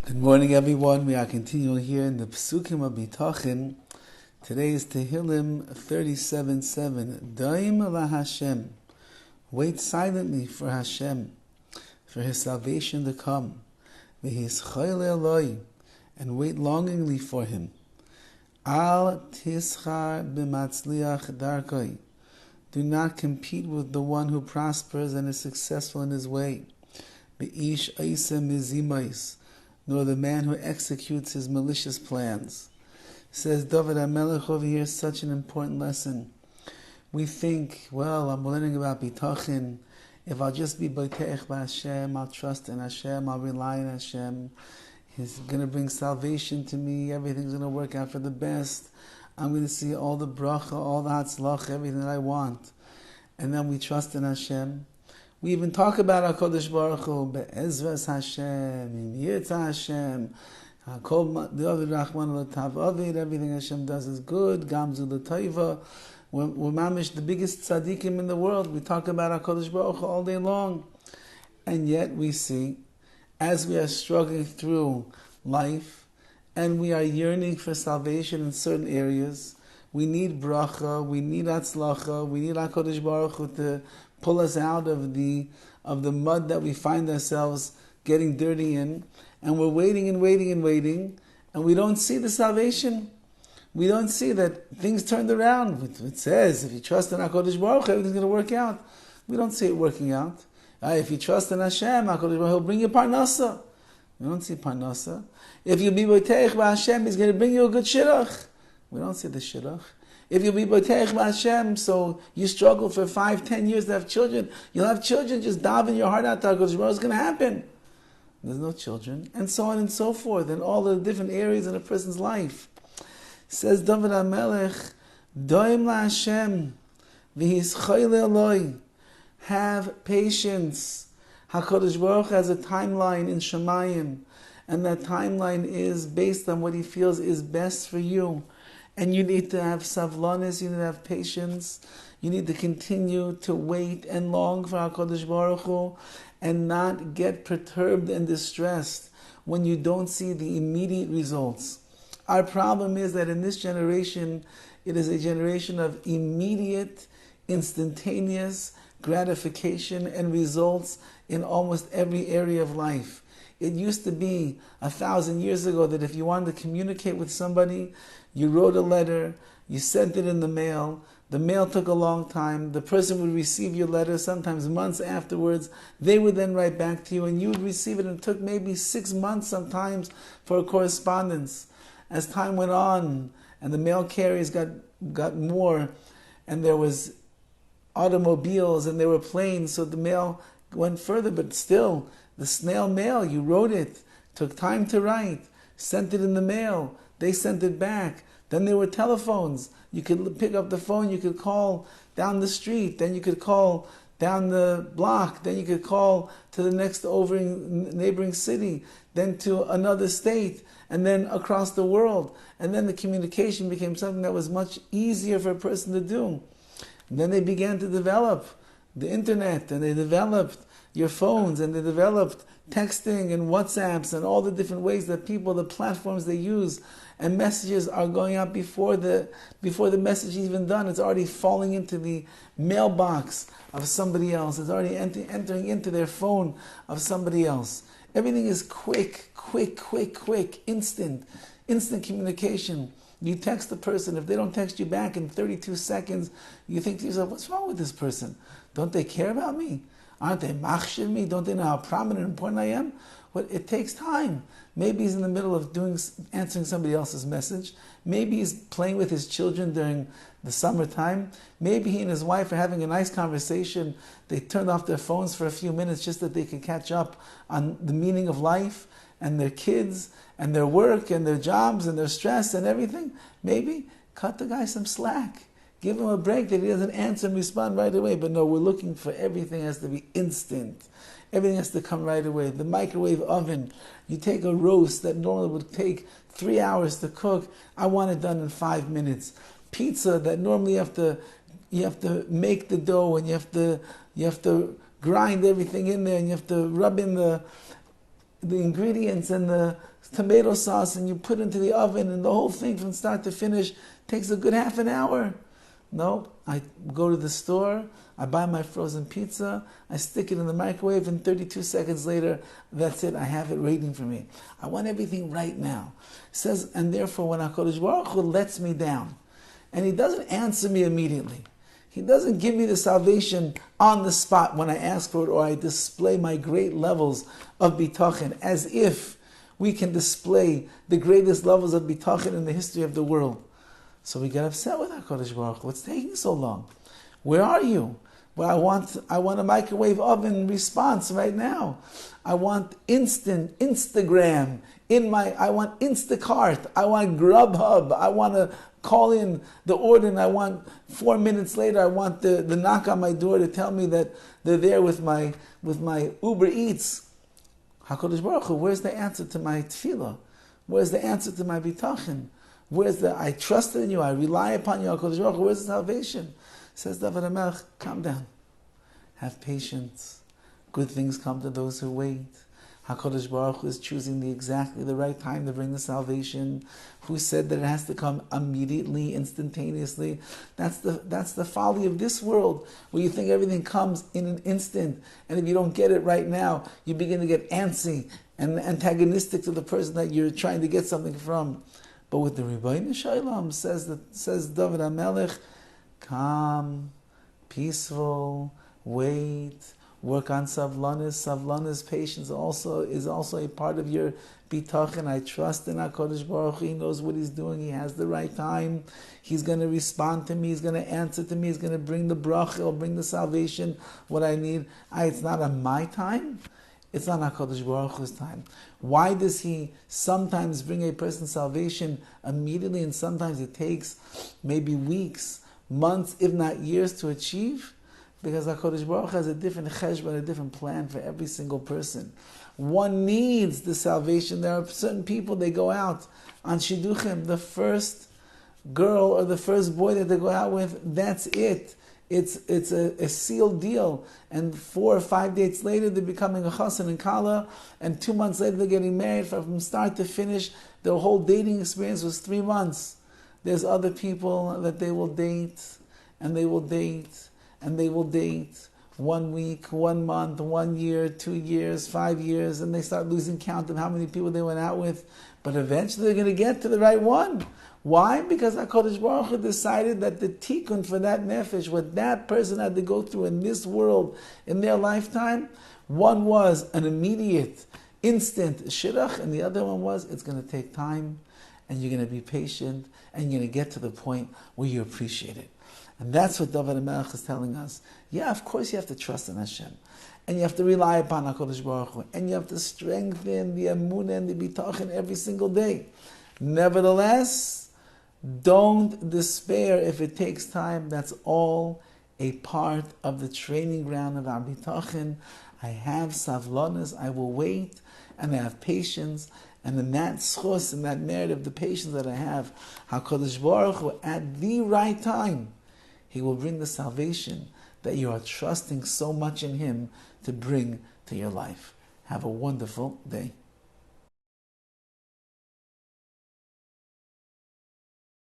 Good morning, everyone. We are continuing here in the Psukim of Bitachon. Today is Tehillim 37:7. Daim la Hashem. Wait silently for Hashem, for His salvation to come. V'his chayil Eloi, and wait longingly for Him. Al tischar b'matzliach darkoi. Do not compete with the one who prospers and is successful in his way. Be'ish aisa mizimais, nor the man who executes his malicious plans. Says Dovid HaMelech over here, such an important lesson. We think, well, I'm learning about Bitachon. If I'll just be Boteich B'Hashem, I'll trust in Hashem, I'll rely on Hashem. He's going to bring salvation to me, everything's going to work out for the best. I'm going to see all the bracha, all the hatzlach, everything that I want. And then we trust in Hashem. We even talk about HaKadosh Baruch Hu, Be'ezras Hashem, Im Yirtzeh Hashem, Dovid Rachman L'Tav, everything Hashem does is good, Gamzu L'Taiva. We're mamish the biggest tzaddikim in the world. We talk about HaKadosh Baruch Hu all day long. And yet we see, as we are struggling through life, and we are yearning for salvation in certain areas, we need bracha, we need atzlacha, we need HaKadosh Baruch Hu to pull us out of the mud that we find ourselves getting dirty in, and we're waiting and waiting and waiting, and we don't see the salvation. We don't see that things turned around. It says, if you trust in HaKadosh Baruch Hu, everything's going to work out. We don't see it working out. If you trust in Hashem, HaKadosh Baruch Hu, He'll bring you parnasa. We don't see parnasa. If you be boteich b'Hashem, He's going to bring you a good shidduch. We don't see the shidduch. If you be boteich b'Hashem, so you struggle for 5-10 years to have children, you'll have children, just daven your heart out to HaKadosh Baruch Hu, it's going to happen. There's no children, and so on and so forth, in all the different areas in a person's life. Says Dovid HaMelech, Doim la Hashem, v'his chayil Eloi. Have patience. HaKadosh Baruch Hu has a timeline in Shemayim, and that timeline is based on what He feels is best for you. And you need to have savlanis, you need to have patience, you need to continue to wait and long for HaKadosh Baruch Hu, and not get perturbed and distressed when you don't see the immediate results. Our problem is that in this generation, it is a generation of immediate, instantaneous gratification and results in almost every area of life. It used to be 1,000 years ago that if you wanted to communicate with somebody, you wrote a letter, you sent it in the mail took a long time, the person would receive your letter sometimes months afterwards, they would then write back to you and you would receive it, and it took maybe 6 months sometimes for a correspondence. As time went on and the mail carriers got more, and there was automobiles and there were planes, so the mail went further, but still, the snail mail, you wrote it, took time to write, sent it in the mail, they sent it back. Then there were telephones. You could pick up the phone, you could call down the street, then you could call down the block, then you could call to the next neighboring city, then to another state, and then across the world. And then the communication became something that was much easier for a person to do. And then they began to develop the internet, and they developed your phones, and they developed texting and WhatsApps and all the different ways that people, the platforms they use, and messages are going out before the message is even done. It's already falling into the mailbox of somebody else. It's already entering into their phone of somebody else. Everything is quick, instant communication. You text the person, if they don't text you back in 32 seconds, you think to yourself, what's wrong with this person? Don't they care about me? Aren't they machshir me? Don't they know how prominent and important I am? Well, it takes time. Maybe he's in the middle of answering somebody else's message. Maybe he's playing with his children during the summertime. Maybe he and his wife are having a nice conversation. They turned off their phones for a few minutes just that they could catch up on the meaning of life and their kids and their work and their jobs and their stress and everything. Maybe cut the guy some slack. Give him a break that he doesn't answer and respond right away. But no, we're looking for everything has to be instant. Everything has to come right away. The microwave oven, you take a roast that normally would take 3 hours to cook. I want it done in 5 minutes. Pizza that normally you have to make the dough, and you have to grind everything in there, and you have to rub in the the ingredients and the tomato sauce and you put into the oven and the whole thing from start to finish takes a good half an hour. No, I go to the store, I buy my frozen pizza, I stick it in the microwave, and 32 seconds later, that's it, I have it waiting for me. I want everything right now. It says, and therefore when HaKadosh Baruch Hu lets me down, and He doesn't answer me immediately, He doesn't give me the salvation on the spot when I ask for it, or I display my great levels of bitachon, as if we can display the greatest levels of bitachon in the history of the world. So we get upset with HaKadosh Baruch Hu. What's taking so long? Where are you? Well, I want a microwave oven response right now. I want instant Instagram I want Instacart. I want Grubhub. I want to call in the order, and I want 4 minutes later, I want the knock on my door to tell me that they're there with my Uber Eats. HaKadosh Baruch Hu, where's the answer to my tefillah? Where's the answer to my bitachon? Where's I trust in you, I rely upon you, HaKadosh Baruch Hu, where's the salvation? Says Dovid HaMelech, calm down. Have patience. Good things come to those who wait. HaKadosh Baruch Hu is choosing exactly the right time to bring the salvation. Who said that it has to come immediately, instantaneously? That's the folly of this world, where you think everything comes in an instant, and if you don't get it right now, you begin to get antsy and antagonistic to the person that you're trying to get something from. But with the Rebbeinu Shalom, says Dovid HaMelech, calm, peaceful, wait, work on savlanis. Savlanis, patience, is also a part of your bitachon. I trust in HaKadosh Baruch Hu. He knows what He's doing. He has the right time. He's going to respond to me. He's going to answer to me. He's going to bring the bracha. He'll bring the salvation, what I need. It's not on my time. It's not HaKadosh Baruch Hu's time. Why does He sometimes bring a person's salvation immediately, and sometimes it takes maybe weeks, months, if not years to achieve? Because HaKadosh Baruch Hu has a different cheshbon, a different plan for every single person. One needs the salvation. There are certain people, they go out on shidduchim, the first girl or the first boy that they go out with, that's it. It's a sealed deal. And 4 or 5 dates later, they're becoming a chassan and kala, and 2 months later, they're getting married. From start to finish, their whole dating experience was 3 months. There's other people that they will date, and they will date, and they will date 1 week, 1 month, 1 year, 2 years, 5 years, and they start losing count of how many people they went out with. But eventually they're going to get to the right one. Why? Because HaKadosh Baruch Hu decided that the tikkun for that nefesh, what that person had to go through in this world, in their lifetime, one was an immediate, instant shidduch, and the other one was, it's going to take time, and you're going to be patient, and you're going to get to the point where you appreciate it. And that's what Dovid HaMelech is telling us. Yeah, of course you have to trust in Hashem. And you have to rely upon HaKadosh Baruch Hu. And you have to strengthen the emunah and the bitachon every single day. Nevertheless, don't despair if it takes time. That's all a part of the training ground of our bitachon. I have savlonis, I will wait, and I have patience. And in that schus, in that merit of the patience that I have, HaKadosh Baruch Hu, at the right time, He will bring the salvation that you are trusting so much in Him to bring to your life. Have a wonderful day.